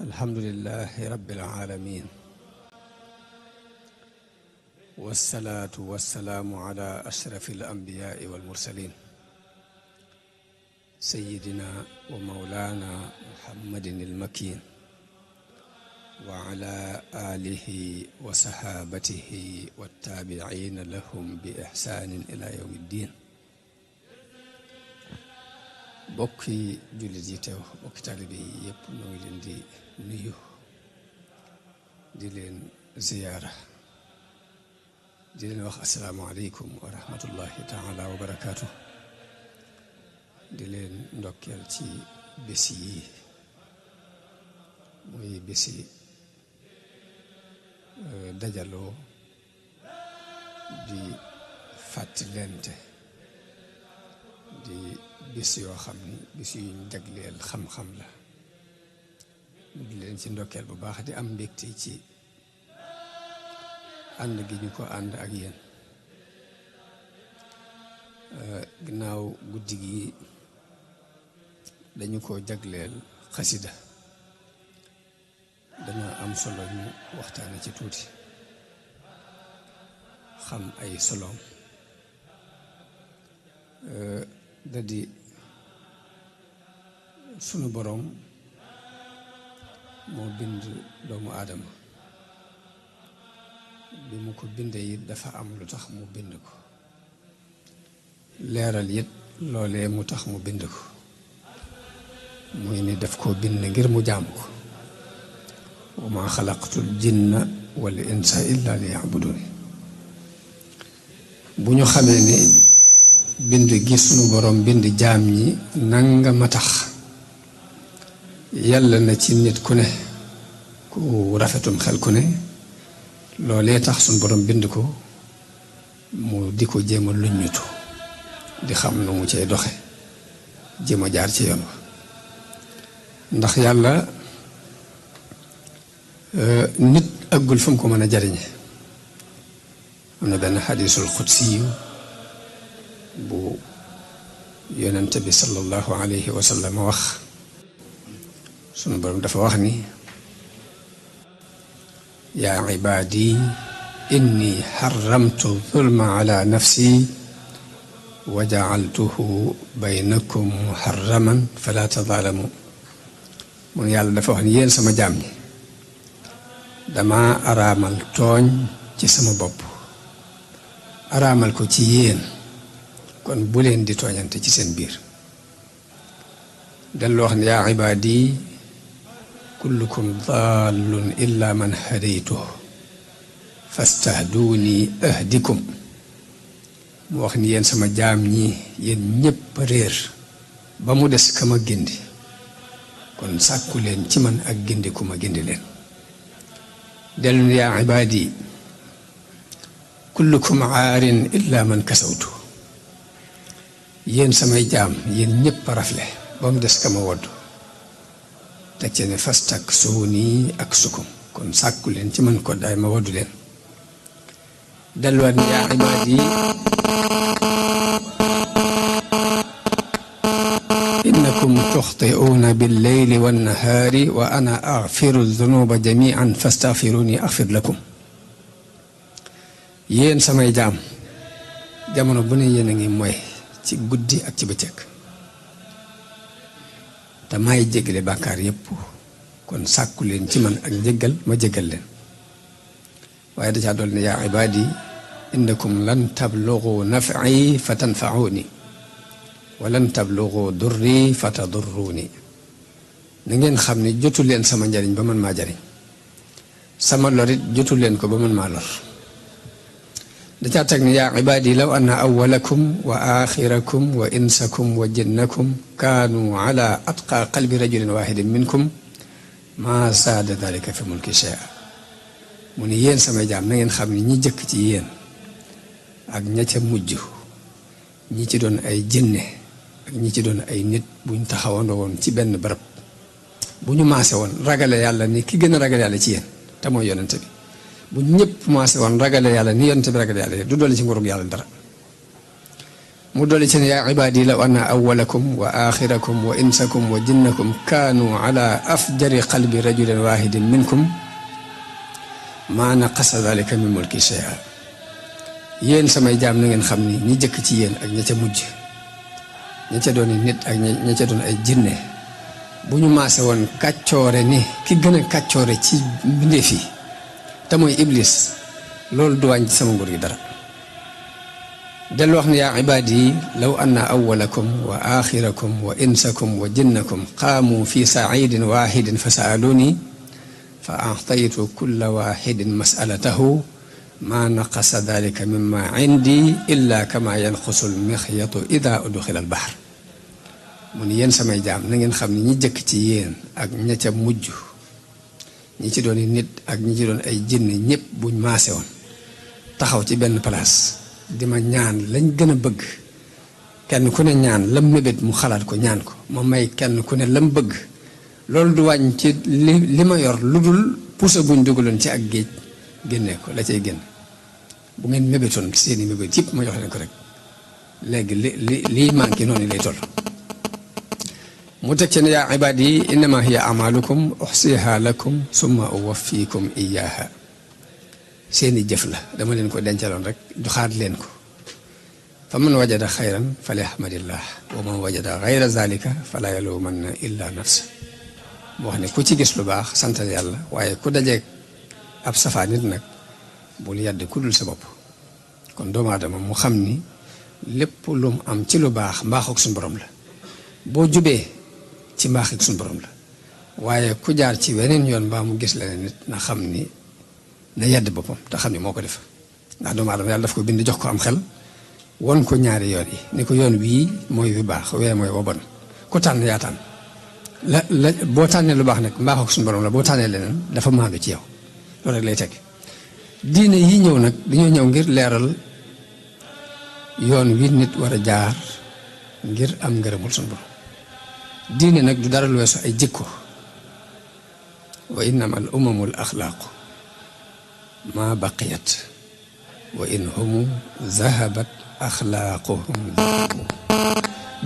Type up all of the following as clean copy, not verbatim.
alhamdulillahi rabbil alamin wassalaatu wassalaamu ala ashrafil anbiyaai wal mursalin sayyidina wa mawlana muhammadin al-makin wa ala alihi wa sahabatihi wattaabiciina lahum bi ihsaanin ila yawmi ddin. bokki jullit yi teew bokki taalibe yi yépp ñoo ngi leen di nuyu di leen ziyaara di leen wax assalaamu aleykum wa rahmatullahi taala wa barakaatu. di leen ndokkeel ci bés yi muy bési dajaloo di fàttalente di bis yoo xam ni bis yu ñu jagleel xam-xam la mu di leen ci ndokkeel bu baax di am mbégte ci ànd gi ñu ko ànd ak yéen. ginnaaw guddi gi dañu ko jagleel xasida dana am solo ñu waxtaane ci tuuti xam ay soloom. da di sunu boroom moo bind doomu aadama bi mu ko bindee it dafa am lu tax mu bind ko leeral it loolee mu tax mu bind ko muy ni daf koo bind ngir mu jaam ko wa maa xalaqtul jinna wal insa illa li ya'buduni. bu ñu xamee ni bind gi sunu boroom bind jaam ñi nanga ma tax yàlla na ci nit ku ne ku rafetum xel ku ne loolee tax sunu boroom bind ko mu di ko jéem a luññutu di xam nu mu cay doxe jéem a jaar ci yoon wa ndax yàlla nit àggul fu mu ko mën a jariñe. am na benn xadiisul xudsiyu bu yonent bi sallallahu alayhi wa sallam wax sunu boroom dafa wax ni yaa ibaadi inni xaramtu zulma ala nafsi wa jacaltuhu baynakum muharraman fala tadaalamu. mun yàlla dafa wax ni yéen sama jaam ñi dama araamal tooñ ci sama bopp araamal ko ci yéen kon bu leen di tooñante ci seen biir. dellu wax ne yaa ibaadi kullukum dallun illa man hadaytuhu fastahduuni ahdikum. mu wax ni yéen sama jaam ñi yéen ñépp réer ba mu des ka ma gindi kon sàkku leen ci man ak gindi ku ma gindi leen. dellu ne yaa ibaadi kullukum aarin illa man kasawtu. yéen samay jaam yéen ñépp a rafle ba mu des ka ma wodd teg ci ne fastak suuni ak sukum kon sàkku leen ci man ko daay ma woddu leen. delluwaat ni yaa ibaadi innakum tuxti'uuna billeyli wannahaari wa ana agfiru dunuba jamian fastaghfiruni agfir lakum. yéen samay jaam jamono bu ne yéen a ngi mooy ci guddi ak ci bëccëg te may jéggale bàkkaar yépp kon sàkku leen ci man ak njéggal ma jéggal leen. waaye da caa dool ne yaa ibaadi innakum lan tablugu naf'i fa tanfa'uni wa lan tablugu durri fa tadurruni. na ngeen xam ne jotu leen sama njariñ ba man maa jariñ sama lorit jotu leen ko ba man maa lor. da caa teg ne yaa ibaadi law anna awwalakum wa axirakum wa insakum wa jinnakum kaanu ala atqa qalbi rajulin wahidin minkum ma zaada dalika fi mulki shay'a. mu ni yéen samay jaam na ngeen xam ne ñi jëkk ci yéen ak ña ca mujj ñi ci doon ay jinne ak ñi ci doon ay nit buñ taxawandoo woon ci benn barab bu ñu maase woon ragale yàlla ni ki gën a ragale yàlla ci yéen te mooy yonent bi bu ñëpp maase woon ragale yàlla ni yonent bi ragale yàlla du dolli ci nguurug yàlla dara. mu dolli ci ne yaa ibaadi law anna awwalakum wa axirakum wa insakum wa jinnakum kaanu ala afjari qalbi rajulin wahidin minkum maa naqasa dalika min mulki shay'a. yéen samay jaam na ngeen xam ni ñi jëkk ci yéen ak ña ca mujj, ña ca doon nit ak ña ca doon ay jinne, bu ñu maase woon kàccoore ni ki gën a kàccoore ci mbindeef yi te mooy iblis, loolu du wàññi sama nguur gi dara. dellu wax ne yaa ibaadi law anna awwalakum wa axirakum wa insakum wa jinnakum qaamu fi saidin waxidin fa saaluni fa ataytu kulla waxidin masalatahu ma naqasa dalika mimma indi illa kama yanqusu almixyatu ida udxila albaxar. mu ni yéen samay jaam na ngeen xam ne ñi jëkk ci yéen ak ña ca mujj, ñi ci doon nit ak ñi ci doon ay jinne, ñëpp buñ maase woon taxaw ci benn place di ma ñaan lañ gën a bëgg, kenn ku ne ñaan lam mébét mu xalaat ko ñaan ko, ma may kenn ku ne lam bëgg, loolu du wàññ ci li ma yor lu dul pusa buñ dugaloon ci ak géej génnee ko la cay génn. bu ngeen mébétoon seeni mébét yëpp ma jox leen ko rek, léegi lii manqué noonu lay toll. mu teg ci ne yaa ibaadi innama hiya amalukum uxsiha lakum summa uwaffikum iyaha. seeni jëf la dama leen ko dencaloon rek joxaat leen ko. fa man wajada xayran falyahmadillah wa man wajada gayra zalika fala yalumanna illa nafsa. mu wax ne ku ci gis lu baax santal yàlla, waaye ku dajeeg ab safaa nit nag bul yàdd ku dul sa bopp. kon doomu aadama mu xam ni lépp lu mu am ci lu baax mbaaxuk suñu borom la, boo jubee ci mbaaxuk suñu borom la, waaye ku jaar ci weneen yoon mbaa mu gis leneen nit na xam ni na yedd boppam te xam ni moo ko def. ndax doomu aadama yàlla daf ko bind jox ko am xel, won ko ñaari yoon yi ni ko yoon wii mooy wi baax, wee mooy wa bon, ku tànn yaa tànn. boo tànnee lu baax nag mbaaxuk suñu borom la, boo tànnee leneen dafa maandu ci yow. loolu rek lay teg. diine yi ñëw nag dañoo ñëw ngir leeral yoon wi nit war a jaar ngir am ngërëmul suñu borom. diine nag du dara lu weesu ay jikko. wa innama al umamul axlaaqu ma baqiyat wa in humu zahabat axlaaquhum.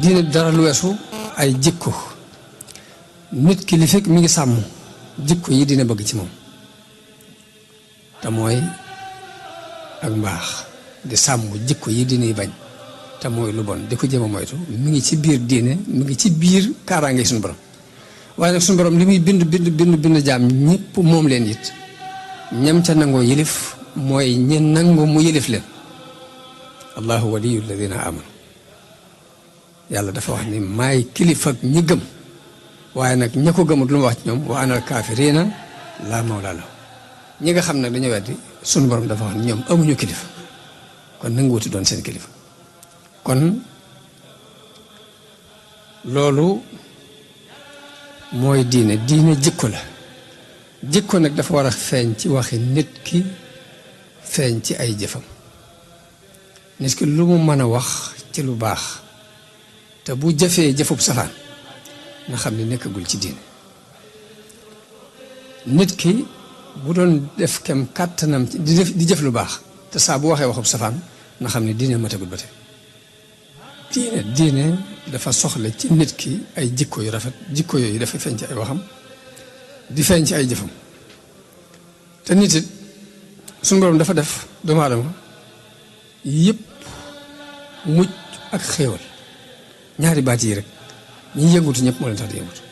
diine du dara lu weesu ay jikko. nit ki li fekk mi ngi sàmm jikko yi dina bëgg ci moom, te mooy ak mbaax, di sàmm jikko yi dinay bañ te mooy lu bon di ko jéem a moytu, mi ngi ci biir diine, mi ngi ci biir kaaraange suñu borom. waaye nag suñu borom li muy bind jaam ñëpp moom leen it, ñam ca nangoo yëlif mooy ñi nangu mu yëlif leen. allahu waliyu alladina amanu. yàlla dafa wax ni maay kilifa ak ñi gëm, waaye nag ña ko gëmut lu ma wax ci ñoom wa anal kaafiriina laa mawla lahum. ñi nga xam nag dañoo weddi sunu borom dafa wax ni ñoom amuñu kilifa, kon nanguwuti doon seen kilifa. kon loolu mooy diine. diine jikko la. jikko nag dafa war a feeñ ci waxi nit ki, feeñ ci ay jëfam. nit ki lu mu mën a wax ci lu baax te bu jëfee jëfub safaan nga xam ne nekkagul ci diine. nit ki bu doon def kem kàttanam di jëf lu baax te saa bu waxee waxub safaan nga xam ne diine matagul ba tey. diine dafa soxla ci nit ki ay jikko yu rafet. jikko yooyu dafa feeñ ci ay waxam di feeñ ci ay jëfam. te nit it suñu borom dafa def doomu aadama yëpp mucc ak xéewal, ñaari baat yi rek ñi yëngutu ñëpp moo leen tax di yëngutu.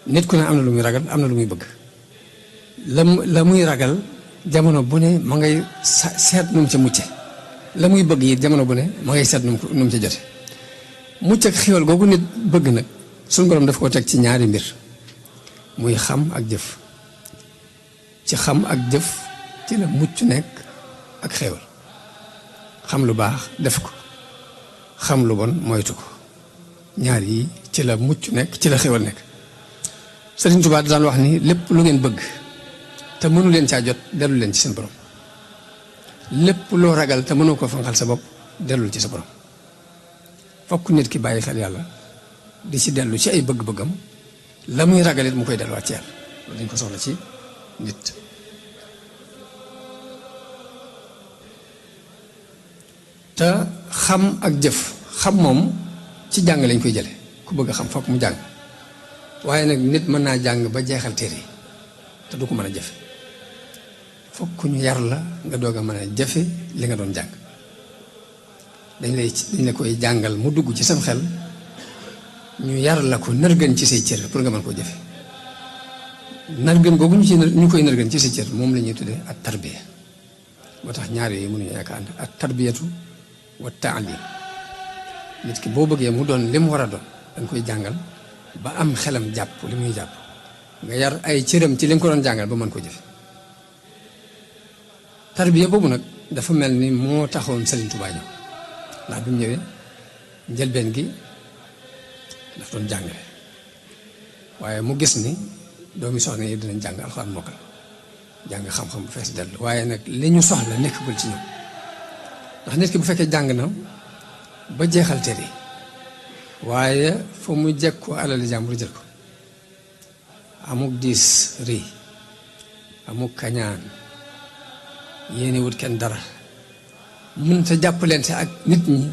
nit ku ne am na lu muy ragal, am na lu muy bëgg. la muy ragal jamono bu ne ma ngay seet nu mu ca mucce, la muy bëgg yi jamono bu ne ma ngay seet nu mu ca jote. mucc ak xéewal googu nit bëgg nag suñu borom daf ko teg ci ñaari mbir, muy xam ak jëf. ci xam ak jëf ci la mucc nekk ak xéewal. xam lu baax def ko, xam lu bon moytu ko, ñaar yi ci la mucc nekk, ci la xéewal nekk. Sëriñ Tuubaa daan wax ni lépp lu ngeen bëgg te mënu leen caa jot dellu leen ci seen borom. lépp loo ragal te mënoo ko fanqal sa bopp dellul ci sa borom. fokk nit ki bàyyi xel yàlla di ci dellu ci ay bëgg-bëggam, la muy ragalit mu koy delluwaat ci yàlla. loolu dañ ko soxla ci nit. te xam ak jëf xam moom ci jàng lañ koy jële ku bëgg a xam fokk mu jàng waaye nag nit mën naa jàng ba jeexal téere yi te du ko mën a jëfe fokk ñu yar la nga doog a mën a jëfe li nga doon jàng dañ la koy jàngal mu dugg ci sam xel ñu yar la ko nërgën ci say cër pour nga mën koo jëfe nërgën googu ñu koy nërgën ci say cër moom la ñuy tuddee ak tarbiya moo tax ñaar yooyu mënuñu ñàkk ànd ak tarbiyatu wa taalim nit ki boo bëggee mu doon li mu war a doon dañ koy jàngal ba am xelam jàpp li muy jàpp nga yar ay cëram ci li nga ko doon jàngal ba mën ko jëfe tarbiya boobu nag dafa mel ni moo taxoon Serigne Touba ñëw ndax bi mu ñëwee njëlbeen gi daf doon jàngale waaye mu gis ni doomi soxna yi dinañ jàng alxuraan mokkal jàng xam-xam bu fees dellu waaye nag li ñu soxla nekkagul ci ñoom ndax nit ki bu fekkee jàng na ba jeexal téere yi waaye fa mu jekk ko alali jàmbur jël ko amuk diis rëy amuk kañaan yéene wut kenn dara mën ta jàppalante ak nit ñi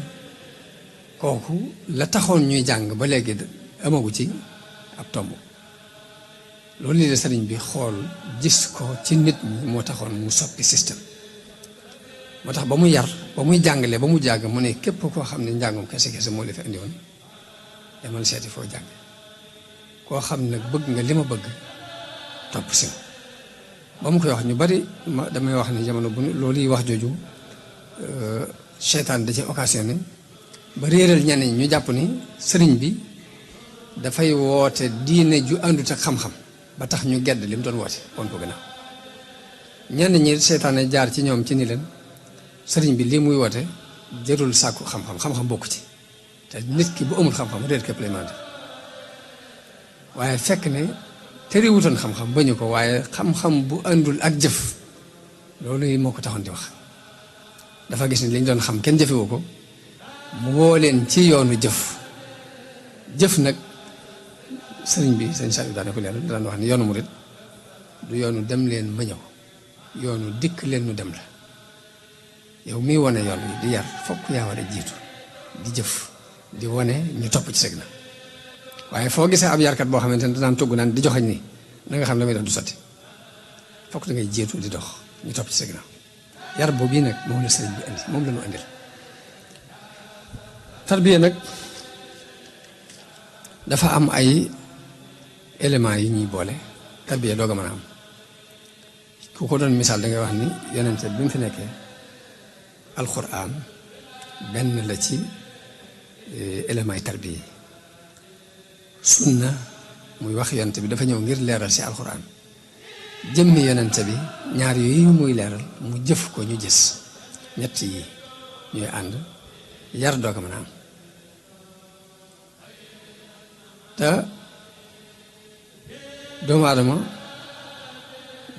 kooku la taxoon ñuy jàng ba léegi amagu ci ab tomb loolu lii de sëriñ bi xool gis ko ci nit ñi moo taxoon mu soppi système moo tax ba mu yar ba muy jàngalee ba mu jàng mu ne képp koo xam ne njàngum kese kese moo la fi indi woon demal seeti foo jàng koo xam ne bëgg nga li ma bëgg topp si ba mu koy wax ñu bari damay wax ni jamono bu loolu yi wax jooju seytaan da ci occasionné ba réeral ñenn ñi ñu jàpp ni sëriñ bi dafay woote diine ju àndut ak xam-xam ba tax ñu gedd li mu doon woote woon ko gannaaw ñenn ñi seytaane jaar ci ñoom ci ni leen sëriñ bi lii muy woote jërul sàkku xam-xam xam-xam bokku ci te nit ki bu amul xam-xam réer képp lay mën a def waaye fekk ne terewutoon xam-xam bañu ko waaye xam-xam bu àndul ak jëf loolu yi moo ko taxoon di wax dafa gis ni li ñu doon xam kenn jëfewu ko mu woo leen ci yoonu jëf jëf nag sëriñ bi sëñ Saliou daane ko leeral daan wax ni yoonu murit du yoonu dem leen ma ñëw yoonu dikk leen nu dem la yow miy wane yoon wi di yar fokk yaa war a jiitu di jëf di wane ñu topp ci sëg na waaye foo gisee ab yarkat boo xamante ne danaan togg naan di joxañ nii na nga xam la muy def du sotti fokk da ngay jiitu di dox ñu topp ci sëg na yar boobu yi nag moom la sëriñ bi andi moom la ñu andil tarbiya nag dafa am ay éléments yi ñuy boole tarbiya doog a mën a am ku ko doon misaal da ngay wax ni yonente bi mu fi nekkee alxuraan benn la ci éléments yi tarbiya sunna muy wax yonente bi dafa ñëw ngir leeral si alxuraan jëmmi yonente bi ñaar yooyu muy leeral mu jëf ko ñu gis ñett yi ñooy ànd yar doog a mën a am te doomu aadama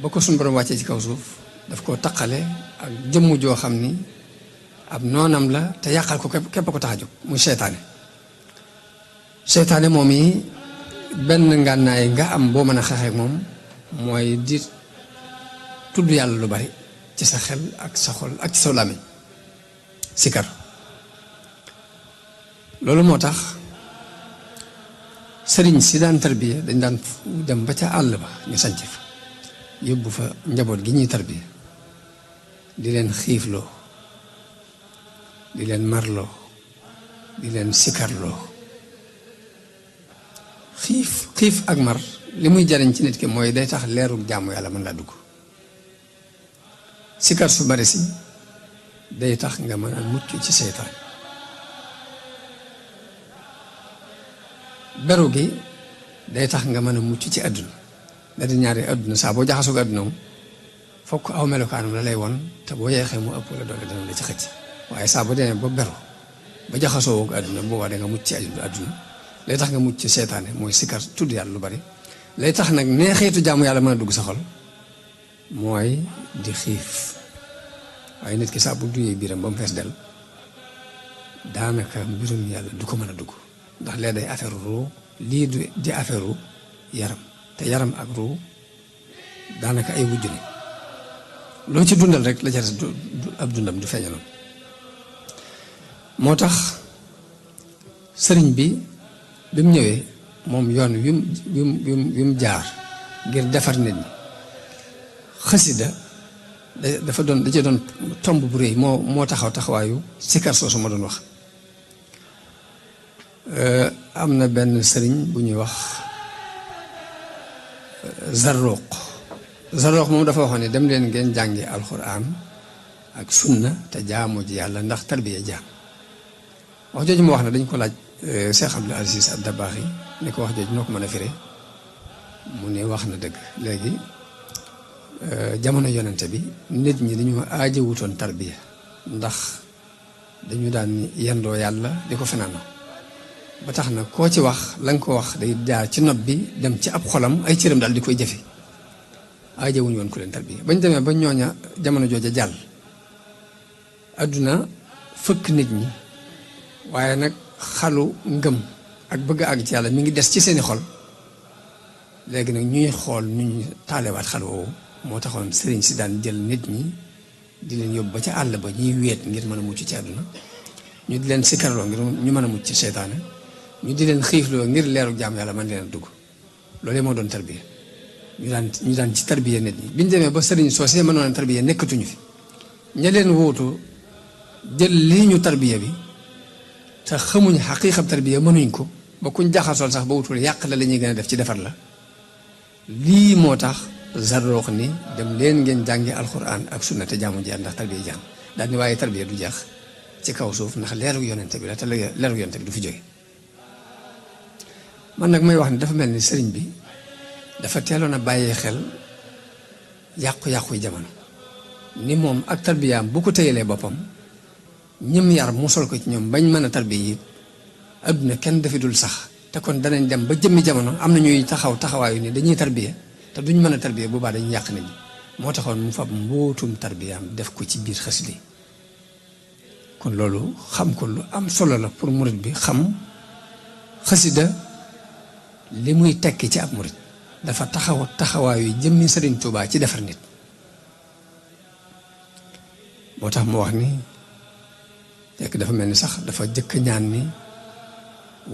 ba ko suñu borom wàccee ci kaw suuf daf koo taqale ak jëmm joo xam ni ab noonam la te yàqal ko képp ko tax a jóg muy seytaane seytaane moom yi benn ngànnaay nga am boo mën a xeexeek moom mooy di tudd yàlla lu bari ci sa xel ak sa xol ak ci sa làmmiñ sikar loolu moo tax sëriñ si daan tarbiya dañ daan dem ba ca àll ba ñu sanc fa yóbbu fa njaboot gi ñuy tarbiya di leen xiifloo di leen marloo di leen sikarloo xiif ak mar li muy jariñ ci nit ki mooy day tax leerug jaamu yàlla mën laa dugg sikar su bari si day tax nga mën a mucc ci seytaan beru gi day tax nga mën a mucc ci àdduna da di ñaari àdduna saa boo jaxasoo ak àdduna fokk aw melokaanam la lay won te boo yeexee mu ëpp la doole dana la ci xëcc waaye saa boo demee ba beru ba jaxasoo ak àdduna boobaa da nga mucc ci àdduna lay tax nga mucc ci seytaane mooy sikar tudd yàlla lu bari lay tax nag neexeetu jaamu yàlla mën a dugg sa xol mooy di xiif waaye nit ki saa bu duyee biiram ba mu fees del daanaka mbirum yàlla du ko mën a dugg ndax lee day affaire ruu lii di affaire yaram te yaram ak ruu daanaka ay wujj ne loo ci dundal rek la ca ab dundam du feeñaloon moo tax sëriñ bi bi mu ñëwee moom yoon wi mu jaar ngir defar nit ñi xasida dafa doon da cee doon tomb bu rëy moo taxawaayu sikar soosu ma doon wax. am na benn sëriñ bu ñuy wax Zarruq moom dafa waxoon ne dem leen ngeen jàngi alxuraan ak sunna te jaamu ji yàlla ndax tarbiya jaam wax jooju mu wax na dañ ko laaj Cheikh Abdul Aziz Ad-Dabakh yi ni ko wax jooju noo ko mën a firee mu ne wax na dëgg léegi jamono yonente bi nit ñi dañu aajowutoon tarbiya ndax dañu daan yendoo yàlla di ko fanaanoo ba tax na koo ci wax la nga ko wax day jaar ci nopp bi dem ci ab xolam ay cëram daal di koy jëfe aajowuñu woon ku leen tarbiya bañ demee ba ñooña jamono jooja jàll adduna fëkk nit ñi waaye nag xalu ngëm ak bëgg àgg ci yàlla mi ngi des ci seeni xol léegi nag ñuy xool nu ñu taalewaat xal woowu moo taxoon sëriñ si daan jël nit ñi di leen yóbbu ba ca àll ba ñuy weet ngir mën a mucc ci àdduna ñu di leen sikkarloo ngir ñu mën a mucc ci seytaane ñu di leen xiifloo ngir leeru jaam yàlla man leen a dugg loolu moo doon tarbiya ñu daan ci tarbiya nit ñi biñ demee ba sëriñ soosee mënoon a tarbiya nekkatuñu fi ña leen wóotu jël lii ñu tarbiya bi te xamuñ xaqiiqab tarbiya mënuñ ko ba kuñ jaxasool sax ba wutul yàq la ñuy gën a def ci defar la lii moo tax Zarruq ni dem leen ngeen jàngi alxuraan ak sunna te jaamu ji ndax tarbiya jaam daal ni waaye tarbiya du jeex ci kaw suuf ndax leeru yonente bi la te leeru yonente bi du fi jóge man nag may wax ni dafa mel ni sëriñ bi dafa teeloon a bàyyee xel yàqu-yàqu yi jamono ni moom ak tarbiyaam bu ko téyelee boppam ñim yar musal ko ci ñoom bañ mën a tarbiya yi adduna kenn dafi dul sax te kon danañ dem ba jëmmi jamono am na ñuy taxawaayu ni dañuy tarbiya te duñ mën a tarbiya boobaa dañuy yàq nit ñi moo taxoon mu fab mbootum tarbiyaam def ko ci biir xasida yi kon loolu xam ko lu am solo la pour murit bi xam xasida li muy tekki ci ab murit dafa taxawaayu jëmmi Sëriñ Tuubaa ci defar nit moo tax mu wax ni fekk dafa mel ni sax dafa jëkk ñaan ni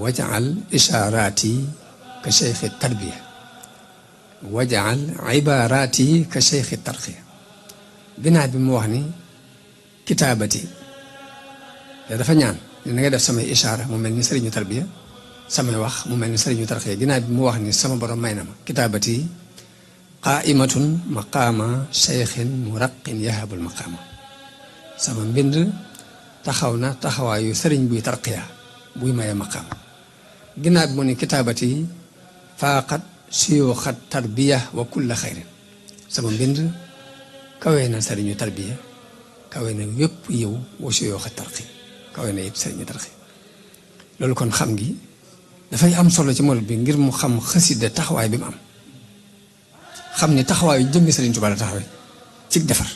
wajaal ishaaraati ka cheikhi tarbiya wajaal ibaaraati ka cheikhi tarqiya ginnaaw bi mu wax ni kitaabati te dafa ñaan ni na ngay def samay ishaara mu mel ni sëriñu tarbiya samay wax mu mel ni sëriñu tarqiya ginnaaw bi mu wax ni sama borom may na ma kitaabati qaimatun maqaama cheikhin muraqin yahabul maqaama sama mbind taxaw na taxawaayu sëriñ buy tarqiya buy maye maqaam ginnaaw bi mu ni kitaabati faaqat suyuuxat tarbiya wa kulla xayrin sama mbind kawe na sëriñu tarbiya kawe na wépp yow wa suyuuxat tarqiya kawe na it sëriñu tarqiya loolu kon xam gi dafay am solo ci murit bi ngir mu xam xasida taxawaay bi mu am xam ni taxawaayu jëmmi Sëriñ Tuubaa la taxawee ci defar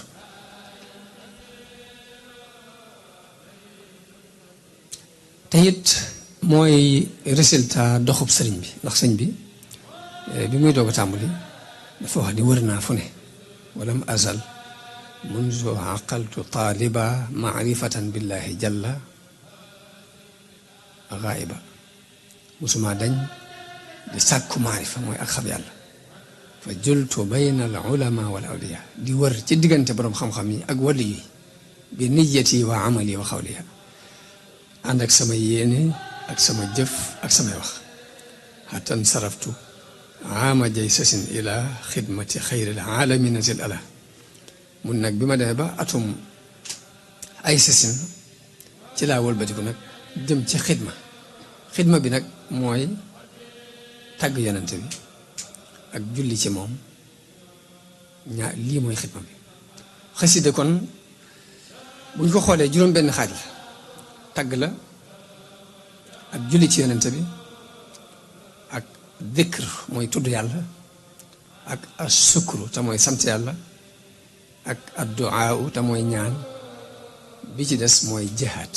te it mooy résultat doxub sëriñ bi ndax sëñ bi bi muy doog a tàmbali dafa wax ni wër naa fu ne walam azal munzu aqaltu taaliba maarifatan billahi jalla gaaiba musuma dañ di sàkku maarifa mooy ak xam yàlla fa jultu bayna al ulama wal awliya di wër ci diggante borom xam-xam yi ak wali yi bi niyati wa amali wa xawliya ànd ak sama yéene ak sama jëf ak samay wax xatan saraftu ama jay sasin ila xidmati xayril alamina zil ala mun nag bi ma demee ba atum ay sasin ci laa wëlbatiku nag jëm ci xidma bi nag mooy tàgg yonente bi ak julli ci moom lii mooy xidma bi xasida kon buñ ko xoolee juróom benn xaaj la tàgg la ak julli ci yonente bi ak dikr mooy tudd yàlla ak asukru te mooy sant yàlla ak adduaa te mooy ñaan bi ci des mooy jihaad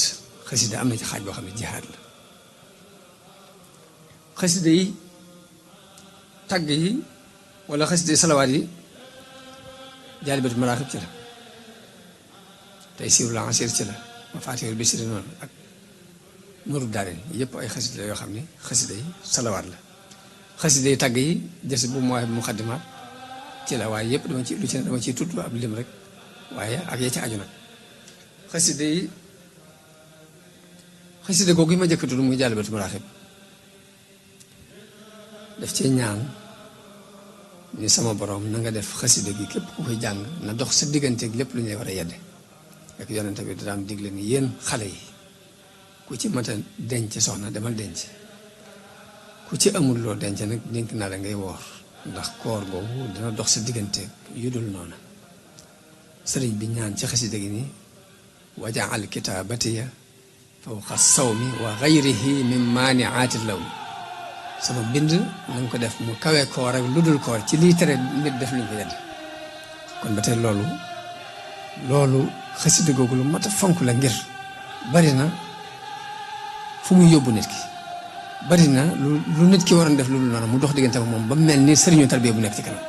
xasida am na ci xaaj boo xam ne jihaad la xasida yi tàgg yi wala xasida yi salawaat yi jaalibatu maraaxib ci la tey siiru la asir ci la mafaatihul bisri noonu ak Nuuru Daarayni yëpp ay xasida la yoo xam ne xasida yi salawaat la xasida yi tàgg yi jës bu mooy bu muxaddimaat ci la waaye yëpp dama ci lu ci ne dama ciy tudd ab lim rek waaye ak ya ci aju nag xasida yi xasida googu yi ma jëkk tudd muy Jaalibatul Maraaxib daf cee ñaan ni sama borom na nga def xasida gi képp ku koy jàng na dox sa digganteeg lépp lu ñuy war a yedde ak yonente bi daan digle ni yéen xale yi ku ci mata denc soxna demal denc ku ci amul loo denc nag dénk naa la ngay woor ndax koor googu dina dox sa digganteeg yu dul noona sëriñ bi ñaan ci xasida gi ni wajaal kitaabatiya fawqa sawmi wa gayrihi min maaniaati lawmi sama bind na nga ko def mu kawe koor ak lu dul koor ci lii tere nit def luñ ko yedd kon ba tey loolu xasida googu lu mat a fonk la ngir bari na fu muy yóbbu nit ki bari na lu nit ki waroon def lu dul noonu mu dox diggante ak moom ba mel ni sëriñu tarbiya bu nekk ci kanam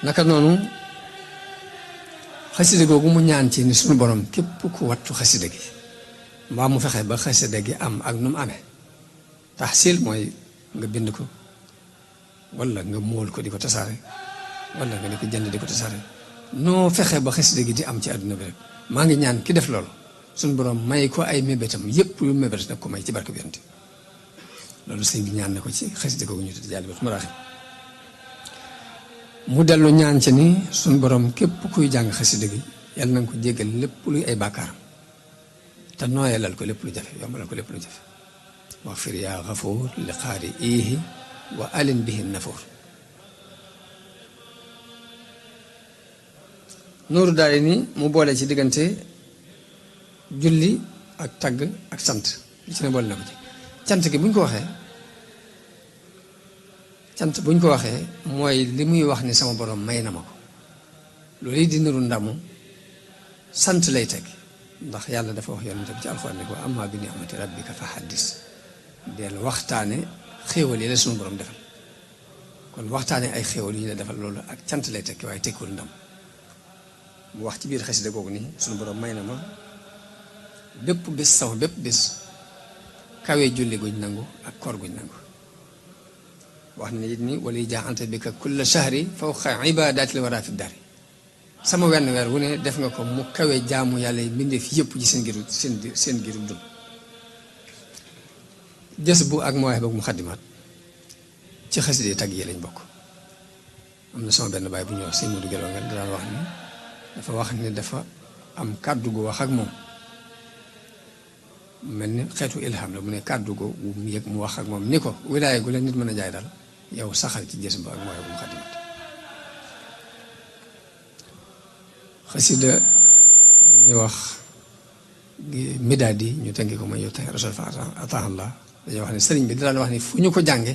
naka noonu xasida googu mu ñaan ci ni suñu borom képp ku wattu xasida gi mbaa mu fexe ba xasida gi am ak nu mu amee taxsil mooy nga bind ko wala nga móol ko di ko tasaare wala nga di ko jënd di ko tasaare noo fexe ba xasida gi di am ci àdduna bi rek maa ngi ñaan ki def loolu suñu borom may ko ay mébétam yépp lu mébét nag ko may ci barke bi yonent loolu sëñ bi ñaan na ko ci xasida googu ñu tudd Jaalibatul Maraaxib mu dellu ñaan ci ni suñu borom képp kuy jàng xasida gi yàlla na nga ko jéggal lépp luy ay bàkkaaram te nooyalal ko lépp lu jafe yombalal ko lépp lu jafe wax fir yaa xafuur li xaari iihi wa alin bihi nafuur Nuuru Daarayni mu boole ci diggante julli ak tagg ak sant li ci ne boole na ko ci cant gi buñ ko waxee cant buñ ko waxee mooy li muy wax ni sama borom may na ma ko loolu yi di niru ndamu sant lay teg ndax yàlla dafa wax yonent bi ci alxuraan ne ko amma bi ni'mati rabbika fa haddis del waxtaane xéewal yi la suñu borom defal kon waxtaane ay xéewal yi ñu la defal loolu ak cant lay tekki waaye tekkiwul ndam mu wax ci biir xasida googu nii suñu borom may na ma bépp bis sama bépp bis kawe julli guñ nangu ak koor guñ nangu wax na it ni wala yi jaaxante bi ka kulla shahri fawqa ibadatil wara fi dari sama wenn weer wu ne def nga ko mu kawe jaamu yàlla yi mbindeef yëpp ci seen giru dund jës bu ak mooy ba mu xaddimaat ci xasida yi tagg yi lañ bokk am na sama benn baay bu ñuy wax sëñ Modou Gelo nga daan wax ni dafa wax ni dafa am kàddu gu wax ak moom mel ni xeetu ilham la mu ne kàddu gu mu yëg mu wax ak moom ni ko wilaaya gu la nit mën a jaay daal yow saxal ci jës bu ak mooy ba mu xaddimaat xasida ñuy wax midaad yi ñu tënki ko mooy yow tey rasul fa ataahallah dañoo wax ne sëriñ bi daan wax ni fu ñu ko jànge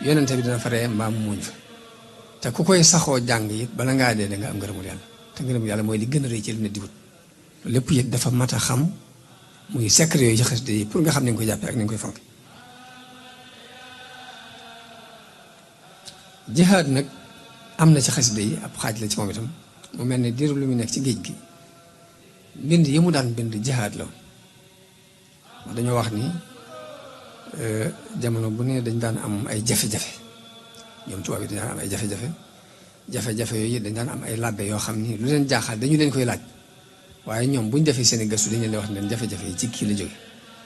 yonente bi dina fa ree mbaam muuñ fa te ku koy saxoo jàng it bala ngaa dee da nga am ngërëmul yàlla te ngërëmul yàlla mooy li gën a rëy ci li nit di wut lépp it dafa mat a xam muy secret yooyu ci xasida yi pour nga xam ne nga koy jàppee ak ni nga koy fonk jihaad nag am na ci xasida yi ab xaaj la ci moom itam mu mel ne diiru lu mu nekk ci géej gi mbind yi mu daan bind jihaad la wax dañoo wax ni jamono bu ne dañ daan am ay jafe-jafe ñoom tubaab yi dañ daan am ay jafe-jafe yooyu dañ daan am ay labbe yoo xam ni lu leen jaaxal dañu leen koy laaj waaye ñoom buñ defee seen i gëstu dañu leen wax ne jafe-jafe yi ci kii la jóge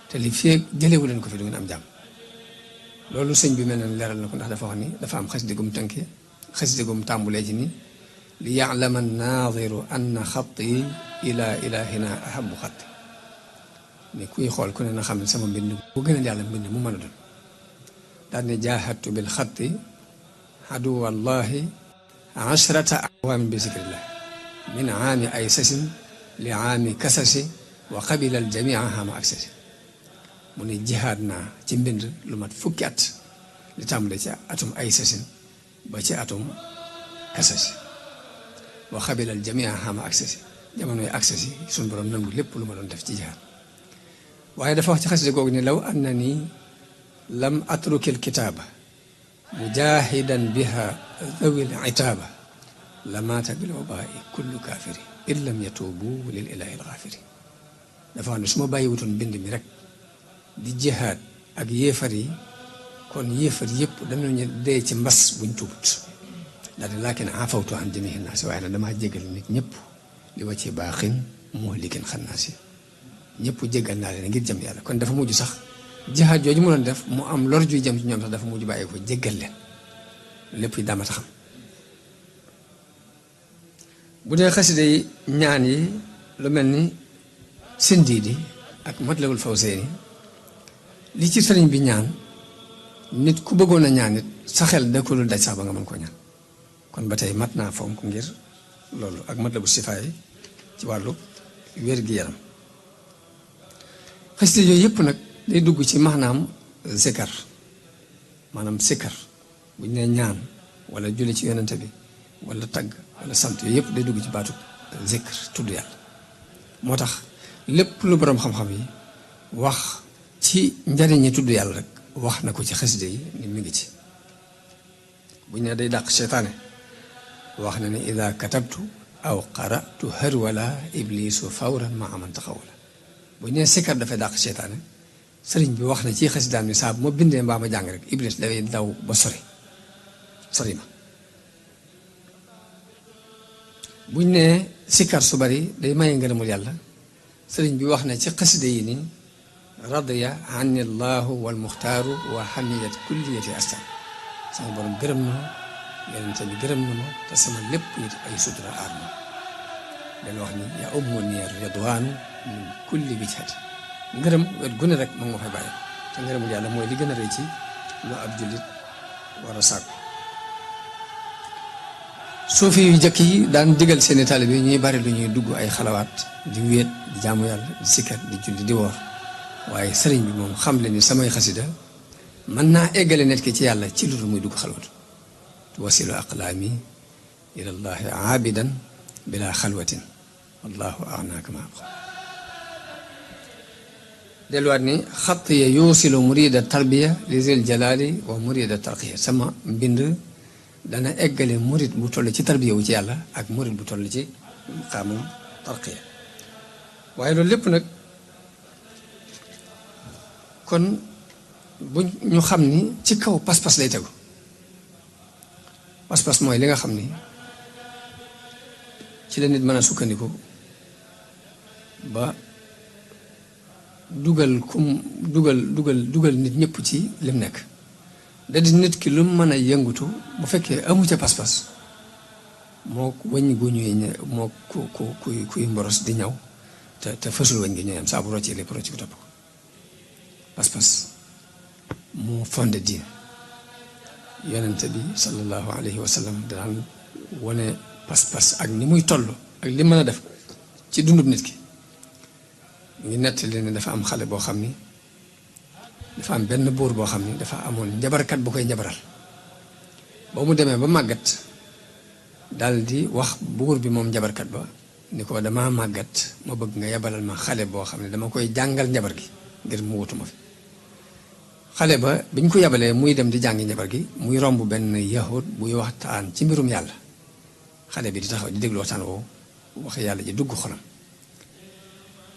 te li fee jëlewu leen ko fi du ngeen am jàmm loolu sëñ bi mel ne leeral na ko ndax dafa wax ni dafa am xasida gum tënkee xasida gum tàmbulee ci ni li ya'lama an-naadiru anna xatti ila ilahina ahabu xatti ni kuy xool ku ne na xam ne sama mbind bu gën a yàlla mbind mu mën a doon daal ne jaahadtu bil xatti aduwallahi ashrata awaamin bi zikrillah min aami ay sasin li aami kasasi wa qabila al jamia hama ak sasi mu ne jihaad naa ci mbind lu mat fukki at li tàmbale ci atum ay sasin ba ci atum kasasi wa qabila al jamia hama ak sasi jamonoy ak sasi suñu borom nangu lépp lu ma doon def ci jihaad waaye dafa wax ci xasida googu ne law annani lam atrukil kitaaba mujahidan biha zawil itaaba la maata bil wabaai kullu kaafiri in lam yatuubu lil ilaahi al gaafiri dafa wax ne su ma bàyyi wutoon bind mi rek di jihaad ak yéefar yi kon yéefar yëpp danañu dee ci mbas buñ tuubut daal di laakin afawtu an jamiihi naas waaye nag damaa jégal nit ñëpp li wa ci baaxin muhlikin xannaas yi ñëpp jégal naa leen ngir jëm yàlla kon dafa mujj sax jihaad jooju mu doon def mu am lor juy jëm ci ñoom sax dafa mujj bàyyi ko jégal leen lépp yi dama taxam bu dee xasida yi ñaan yi lu mel ni Sindiidi ak Matlabul Fawzayni li ci sëriñ bi ñaan nit ku bëggoon a ñaan nit sa xel da ko lu daj sax ba nga mën koo ñaan kon ba tey mat naa fonk ngir loolu ak Matlabu Sifaay ci wàllu wér-gi-yaram xasida yooyu yëpp nag day dugg ci maanaam zikar maanaam sikkar bu ñu nee ñaan wala julli ci yonente bi wala tagg wala sant yooyu yëpp day dugg ci baatu zikr tudd yàlla moo tax lépp lu boroom xam-xam yi wax ci njariñi tudd yàlla rek wax na ko ci xasida yi ni mi ngi ci bu ñu nee day dàq seytaane wax na ne ida katabtu aw qaratu harwala iblisu fawran ma aman taxawala bu ñu nee sikkar dafay dàq seytaane sëriñ bi wax na ci xasidaam ni saa bu ma bindee mbaa ma jàng rek iblis dafay daw ba sori ma buñ nee sikkar su bari day maye ngërëmul yàlla sëriñ bi wax na ci xasida yi ni radiya anni llahu wal muxtaaru wa hamiyat kulliyati astar sama borom gërëm na ma yonente bi gërëm na ma te sama lépp it ay sutura aar ma dañ wax ni yaa ummu ni ridwaanu min kulli wijhati ngërëm wet gune rek moom nga fay bàyyi te ngërëmul yàlla mooy li gën a rëy ci lu ab jullit war a sàkku suufi yu jëkk yi daan digal seeni taalibe yi ñuy bari lu ñuy dugg ay xalawaat di wéet di jaamu yàlla di sikkar di julli di woor waaye sëriñ bi moom xam le ni samay xasida mën naa eggale nit ki ci yàlla ci lu muy dugg xalwatu tuwasilu aqlaami ilallahi aabidan bila xalwatin wallahu agnaaka ma abqa delluwaat ni xatt ya yuusilu murida tarbiya li zil jalaali wa murida tarqiya sama mbind dana eggale murid bu toll ci tarbiya wu ci yàlla ak murid bu toll ci xaamum tarqiya waaye loolu lépp nag kon bu ñu xam ni ci kaw pas-pas lay tegu pas-pas mooy li nga xam ni ci la nit mën a sukkandiku ba dugal nit ñëpp ci lim nekk da di nit ki lu mën a yëngutu bu fekkee amu ca pas-pas moo wëñ gu ñuy moo kuy mboros di ñaw te fësul wëñ gi ñooy am saa bu roccee lépp rocc ko topp ko pas-pas moo fondé diine yonente bi sallallahu alayhi wa sallam daan wane pas-pas ak ni muy toll ak li mën a def ci dundub nit ki ngi nettali ne dafa am xale boo xam ni dafa am benn buur boo xam ni dafa amoon njabarkat bu koy njabaral ba mu demee ba màggat dal di wax buur bi moom njabarkat ba ni ko dama màggat ma bëgg nga yabalal ma xale boo xam ne dama koy jàngal njabar gi ngir mu wutuma fi xale ba biñ ko yabalee muy dem di jàngi njabar gi muy romb benn yahud buy waxtaan ci mbirum yàlla xale bi di taxaw di déglu waxtaan woowu wax yàlla ji dugg xolam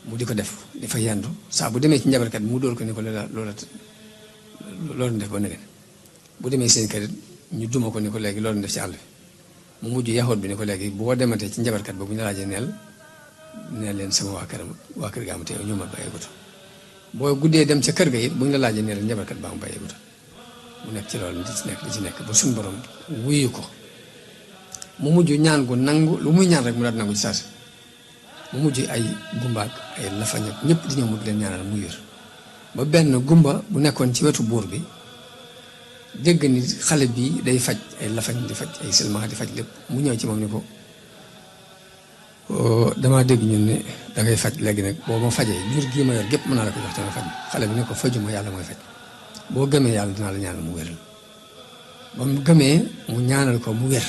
mu di ko def di fa yendu saa bu demee ci njabarkat bi mu dóor ko ni ko loolu def ba nëgën bu demee seen kër ñu duma ko ni ko léegi loolu def ci àll bi mu mujj yaxoot bi ni ko léegi boo dematee ci njabarkat ba bu ñu laajee neel leen sama waa kër ga am te ñu ma bàyyeeguta boo guddee dem ca kër ga it bu ñu la laajee neel njabarkat ba am bàyyeeguta mu nekk ci loolu di ci nekk ba suñu borom wuyu ko mu mujj ñaan gu nangu lu muy ñaan rek mu daal nangu ci saasi mu mujj ay gumbaak ay lafañ ak ñëpp di ñëw mu di leen ñaanal mu wér ba benn gumba bu nekkoon ci wetu buur bi dégg ni xale bi day faj ay lafañ di faj ay silmaxa di faj lépp mu ñëw ci moom ni ko damaa dégg ñun ne dangay faj léegi nag boo ma fajee jur gii ma yor gépp mën naa la ko jox te nga faj xale bi ne ko fajuma yàlla mooy faj boo gëmee yàlla dinaa la ñaanal mu wéral ba mu gëmee mu ñaanal ko mu wér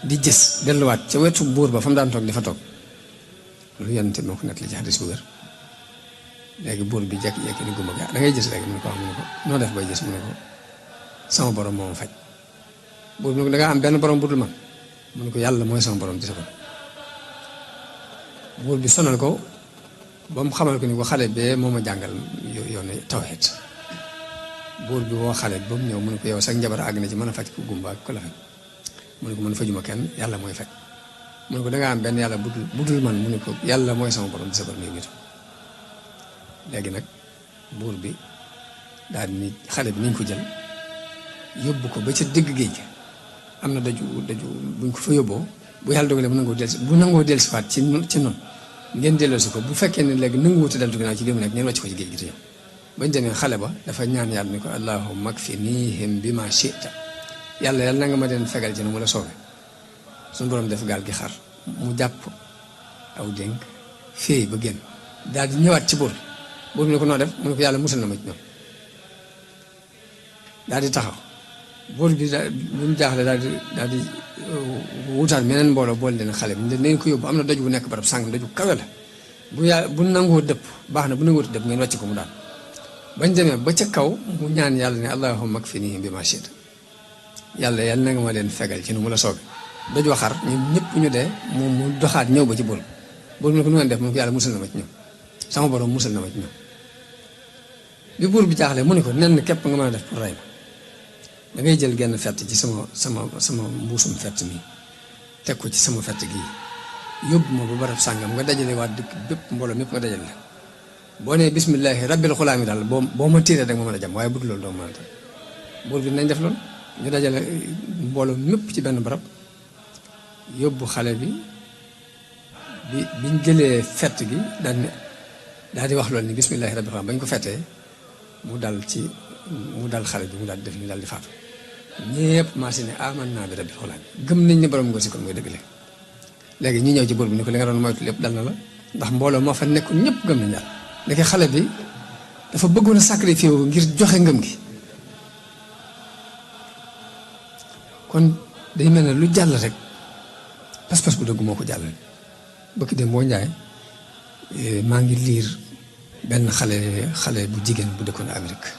di gis delluwaat ca wetu buur ba fa mu daan toog di fa toog lu yonente moo ko nekk li ci xadis bu wér léegi buur bi jekki-jekki ni gumba ga da ngay gis léegi mu ne ko wax mu ne ko noo def bay gis mu ne ko sama borom moo ma faj buur bi ne ko da ngaa am benn borom bu dul man mu ne ko yàlla mooy sama borom di sa ko buur bi sonal ko ba mu xamal ko ni ko xale bee moo ma jàngal yoonu tawhid. buur bi woo xale ba mu ñëw mu ne ko yow sax njabar àgg na ci mën a faj ko gumba ak ko la faj mu ne ko man fajuma kenn yàlla mooy faj mu ne ko dangaa am benn yàlla budul man mu ne ko yàlla mooy sama borom di sa borom yi léegi nag buur bi daal ni xale bi nañ ko jël yóbbu ko ba ca digg géej gi am na daju buñ ko fa yóbboo bu yàlla dogalee bu nangoo dellusiwaat ci noonu ngeen delloosi ko bu fekkee ne léegi nanguwuute deltu ginnaaw ci li mu nekk ngeen wàcc ko ci géej gi te ñëw bañ demee xale ba dafa ñaan yàlla ni ko allahumma kfinihim bima shi'ta yàlla na nga ma leen fegal ci nu mu la soobee suñu borom def gaal gi xar mu jàpp aw dénk féey ba génn daal di ñëwaat ci buur bi ne ko noo def mu ne ko yàlla musal na ma ci ñoom daal di taxaw buur bi daal bu mu jaaxle daal di wutaat meneen mbooloo boole leen xale bi nañ ko yóbbu am na doj bu nekk barab sàngam doj bu kawe la bu nangoo dëpp baax na bu nangoo dëpp ngeen wàcc ko mu daal bañ demee ba ca kaw mu ñaan yàlla ne allahumma kfinihim bima shi'ta yàlla na nga ma leen fegal ci nu mu la soobee doj wa xar ñun ñëpp ñu dee mu doxaat ñëw ba ci buur bi ne ko nu ngeen def mu ne ko yàlla musal na ma ci ñoom sama borom musal na ma ci ñoom bi buur bi jaaxlee mu ne ko nen képp nga mën a def pour rey ma da ngay jël genn fett ci sama mbuusum fett mi teg ko ci sama fett gii yóbbu ma ba barab sàngam nga dajale waa dëkk bépp mbooloo mépp nga dajale la boo nee bismillahi rabbil xulaami daal boo ma tiiree rek ma mën a jam waaye bu dul loolu doo mën a tam buur bi nañ def loolu ñu dajale mbooloo mépp ci benn barab yóbbu xale biñ jëlee fett gi daal di wax loolu ni bismillahi rabbil xulaami bañ ko fettee mu dal xale bi mu daal di def ni daal di faatu ñëpp marché ne amanna bi rabbil xulaami gëm nañ ne borom ngóor si kon mooy dëgg léegi ñu ñëw ci buur bi ni ko li nga doon moytu lépp dal na la ndax mbooloo moo fa nekk ñëpp gëm nañ daal léegi xale bi dafa bëggoon a sacrifié wu ngir joxe ngëm gi kon day mel ne lu jàll rek pas-pas bu dëgg moo ko jàll bëkk dem boo njaay maa ngi liir benn xale bu jigéen bu dëkkoon Amérique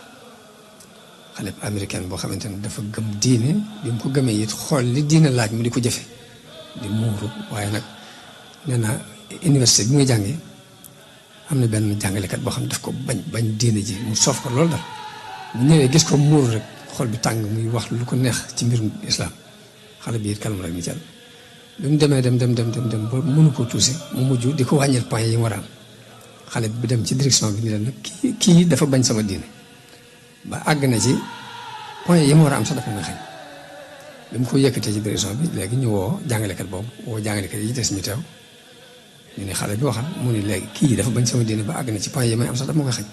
xale bu américaine boo xamante ne dafa gëm diine bi mu ko gëmee it xool li diine laaj mu di ko jëfe di muuru waaye nag nee na université bi muy jàngee am na benn jàngalekat boo xam ne daf ko bañ diine ji mu soof ko loolu daal bu ñëwee gis ko muuru rek xol bi tàng muy wax lu ko neex ci mbirum islam xale bi it kanam rek ni jàll bi mu demee dem ba mënu koo tuusi mu mujj di ko wàññil point yi mu war a am xale bi dem ci direction bi ni leen nag kii dafa bañ sama diine ba àgg na ci point yi mu war a am sax dafa may xañ bi mu ko yëkkatee ci direction bi léegi ñu woo jàngalekat boobu woo jàngalekat yi des ñu teew ñu ne xale bi waxal mu ne léegi kii dafa bañ sama diine ba àgg na ci point yi may am sax dafa ma koy xañ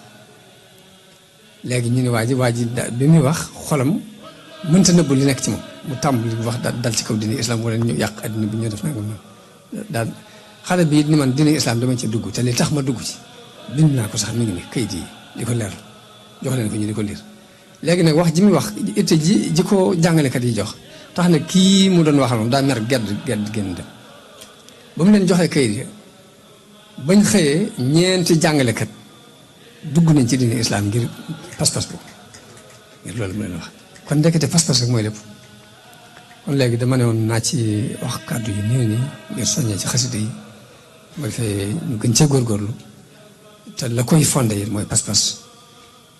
léegi ñu ne waa ji bi muy wax xolam mënta nëbbu li nekk ci moom mu tàmbali wax dal ci kaw diine islam wala ñu yàq adduna bi ñu def nangam daal xale bi it ni man diine islam dama ci dugg te li tax ma dugg ci bind naa ko sax mi ngi ni kayit yi di ko leer jox leen ko ñu di ko liir léegi nag wax ji muy wax itte ji ko jàngalekat yi jox tax na kii mu doon waxal moom daa mer gedd génn dem ba mu leen joxee kayit yi bañ xëyee ñeenti jàngalekat dugg nañ ci diine islam ngir pas-pas boobu ngir loolu mu leen wax kon ndekete pas-pas rek mooy lépp kon léegi dama ne woon naa ci wax kàddu yi néew nii ngir soññee ci xasida yi bu defee ñu gën cee góorgóorlu te la koy fondé yi mooy pas-pas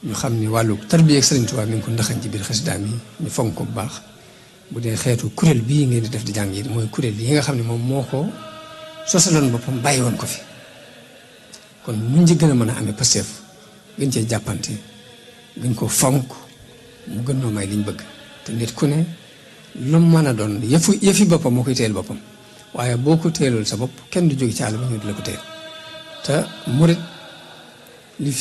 ñu xam ni wàllu tarbiya ak Sëriñ Tuubaa mi ngi ko ndaxañ ci biir xasidaam yi ñu fonk ko bu baax bu dee xeetu kuréel bii ngeen di def di jàng yi mooy kuréel yi nga xam ne moom moo ko sosaloon boppam bàyyi woon ko fi kon nuñ ci gën a mën a amee Pastef gën cee jàppante gën ko fonk mu gën noo may liñ bëgg te nit ku ne lu mën a doon yëfi boppam moo koy téyel boppam waaye boo ko téyelul sa bopp kenn du jóge ci àll ba ñëw di la ko téyel te murit li fi